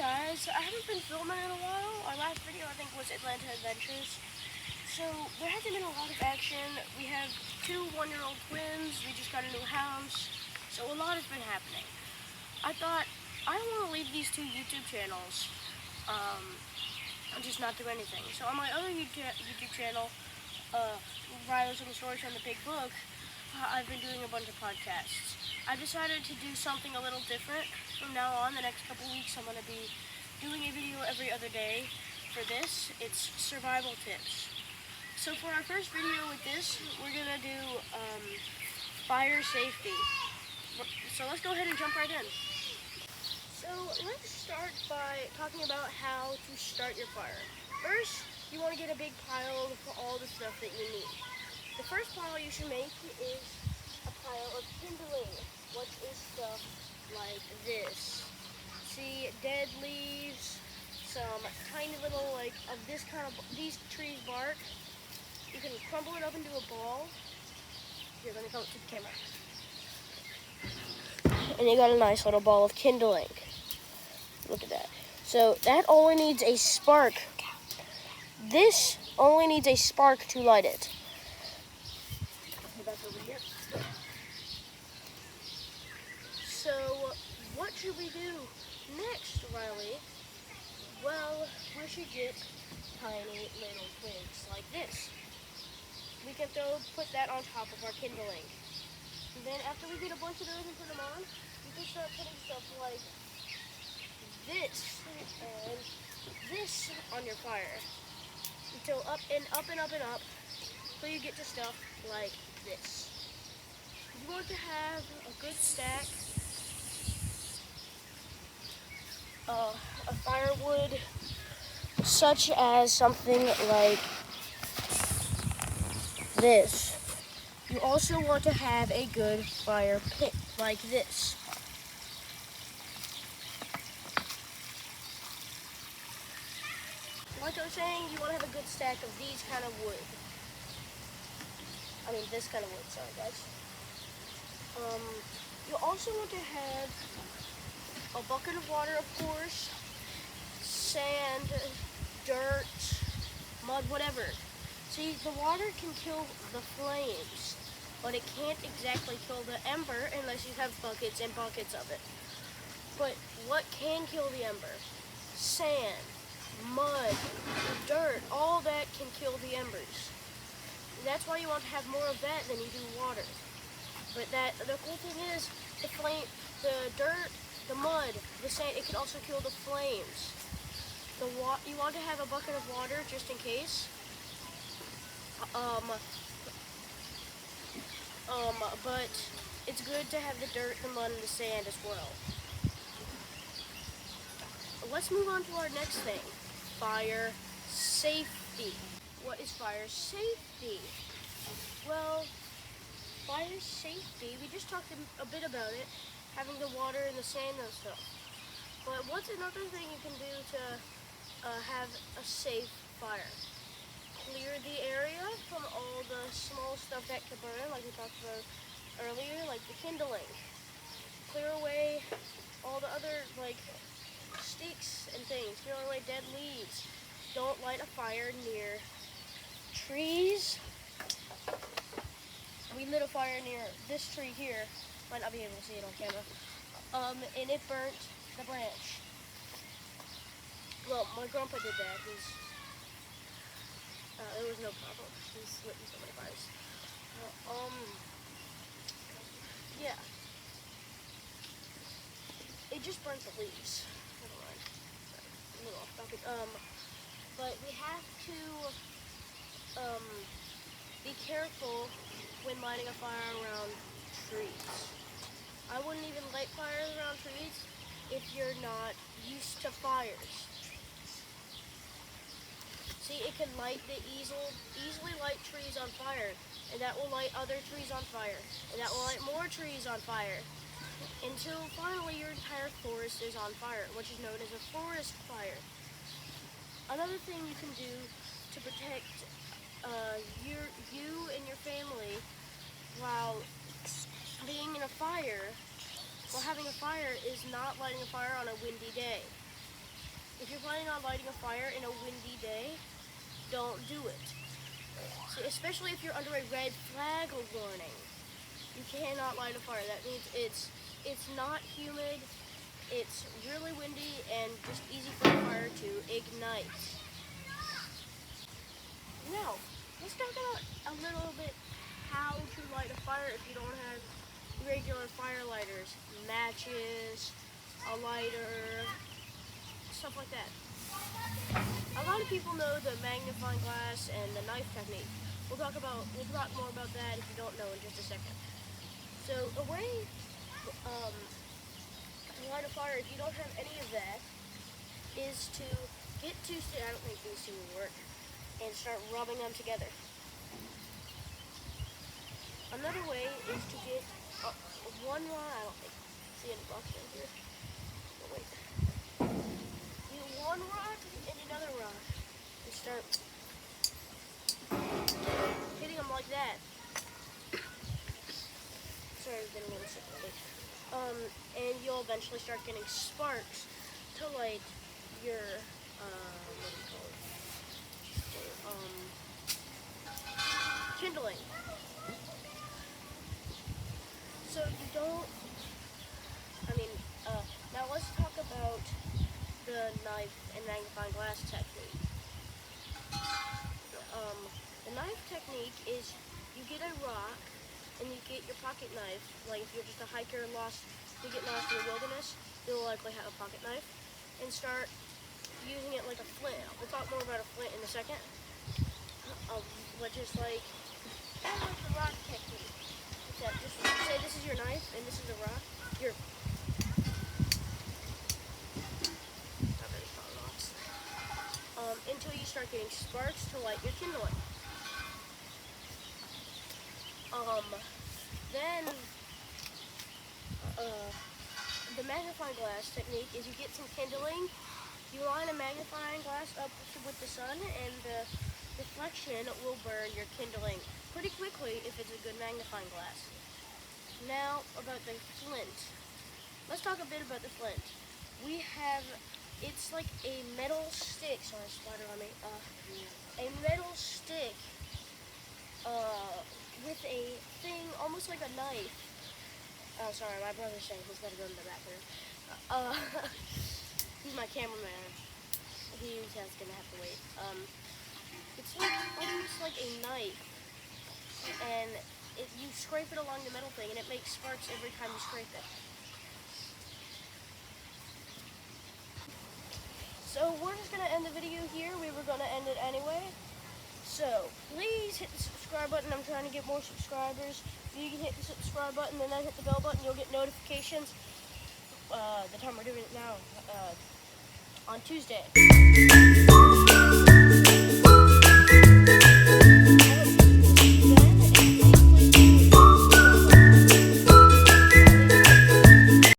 guys, I haven't been filming in a while. Our last video I think was Atlanta Adventures. So there hasn't been a lot of action. We have two 1-year-old twins. We just got a new house. So a lot has been happening. I thought I don't want to leave these two YouTube channels and just not do anything. So on my other YouTube channel, Riley's Little Stories from the Big Book, I've been doing a bunch of podcasts. I decided to do something a little different from now on. The next couple weeks I'm going to be doing a video every other day. For this, it's survival tips. So for our first video with this, we're going to do fire safety. So let's go ahead and jump right in. So let's start by talking about how to start your fire. First, you want to get a big pile of all the stuff that you need. The first pile you should make is a pile of kindling, which is stuff like this. See, dead leaves, some tiny little, like, of this kind of, these trees' bark. You can crumble it up into a ball. Here, let me come up to the camera. And you got a nice little ball of kindling. Look at that. So that only needs a spark. This only needs a spark to light it. Back over here. So what should we do next, Riley? Well, we should get tiny little twigs like this. We can put that on top of our kindling. And then after we get a bunch of those and put them on, you can start putting stuff like this and this on your fire. Until up and up and up and up, until you get to stuff like this. You want to have a good stack of firewood, such as something like this. You also want to have a good fire pit like this. Like I was saying, you want to have a good stack of these kind of wood. I mean, this kind of wood, sorry guys. You also want to have a bucket of water, of course, sand, dirt, mud, whatever. See, the water can kill the flames, but it can't exactly kill the ember unless you have buckets and buckets of it. But what can kill the ember? Sand, mud, dirt, all that can kill the embers. That's why you want to have more of that than you do water. But the cool thing is, the flame, the dirt, the mud, the sand, it can also kill the flames. You want to have a bucket of water just in case. But it's good to have the dirt, the mud, and the sand as well. Let's move on to our next thing, fire safety. What is fire safety? Well, fire safety, we just talked a bit about it, having the water and the sand and stuff. But what's another thing you can do to have a safe fire? Clear the area from all the small stuff that could burn, like we talked about earlier, like the kindling. Clear away all the other, like, sticks and things. Clear away dead leaves. Don't light a fire near trees. We lit a fire near this tree here. Might not be able to see it on camera. And it burnt the branch. Well, my grandpa did that. There was no problem. He's lit so many fires. Yeah. It just burnt the leaves. Never mind. Sorry, a little off topic. But we have to be careful when lighting a fire around trees. I wouldn't even light fires around trees if you're not used to fires. See, it can easily light trees on fire, and that will light other trees on fire, and that will light more trees on fire, until finally your entire forest is on fire, which is known as a forest fire. Another thing you can do to protect you and your family while being in a fire, while having a fire, is not lighting a fire on a windy day. if you're planning on lighting a fire in a windy day, don't do it. So especially if you're under a red flag warning, you cannot light a fire. That means it's not humid, it's really windy, and just easy for the fire to ignite. Now, let's talk about a little bit how to light a fire if you don't have regular fire lighters, matches, a lighter, stuff like that. A lot of people know the magnifying glass and the knife technique. We'll talk more about that if you don't know in just a second. So a way to light a fire if you don't have any of that is to get two sticks. I don't think these two will work. And start rubbing them together. Another way is to get one rod. I don't see any box in here. Oh, wait. Get one rod and another rod and start hitting them like that. Sorry, I've been a little sick lately. And you'll eventually start getting sparks to light your what do you call it? Kindling. So you don't, now let's talk about the knife and magnifying glass technique. The knife technique is you get a rock and you get your pocket knife. Like if you're just a hiker and you get lost in the wilderness, you'll likely have a pocket knife, and start using it like a flint. We'll talk more about a flint in a second. Which is like the rock technique. Except just say this is your knife and this is a rock. Until you start getting sparks to light your kindling. Then the magnifying glass technique is you get some kindling, you line a magnifying glass up with the sun, and the reflection will burn your kindling pretty quickly if it's a good magnifying glass. Now about the flint. Let's talk a bit about the flint. It's like a metal stick, sorry, spider on me, a metal stick with a thing almost like a knife. Oh, sorry, my brother's saying he's got to go to the bathroom. He's my cameraman. He's gonna have to wait. It's almost like a knife, and you scrape it along the metal thing, and it makes sparks every time you scrape it. So we're just gonna end the video here. We were gonna end it anyway. So please hit the subscribe button. I'm trying to get more subscribers. If you can hit the subscribe button and then hit the bell button, you'll get notifications. The time we're doing it now, on Tuesday.